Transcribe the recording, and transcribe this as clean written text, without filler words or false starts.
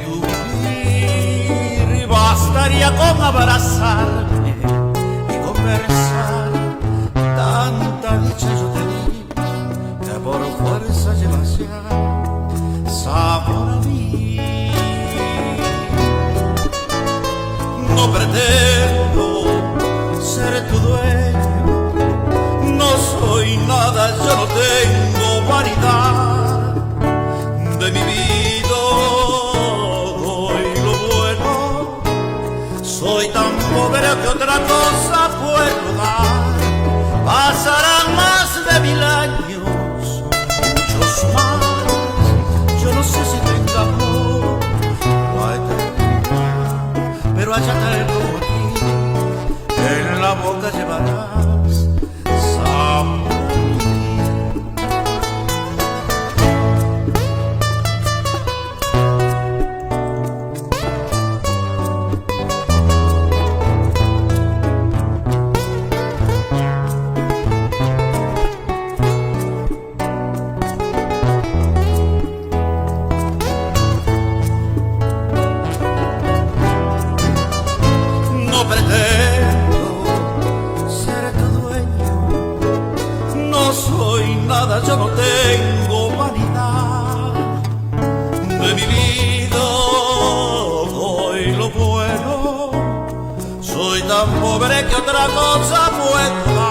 tu vivir bastaría con abrazarte y conversar. Tanta dicha yo te di que por fuerza llevas ya sabor a mí. No pretendo ser tu dueño, no soy nada, yo no tengo vanidad. De mi vida doy lo bueno, soy tan pobre que otra cosa puedo dar. Pasarán más de 1000 años, muchos más, yo no sé si tenga amor la eternidad, pero allá tengo aquí, en la boca llevarás sabor. No pretendo ser tu dueño, no soy nada, yo no tengo vanidad. De mi vida doy lo bueno, soy tan pobre que otra cosa puedo dar.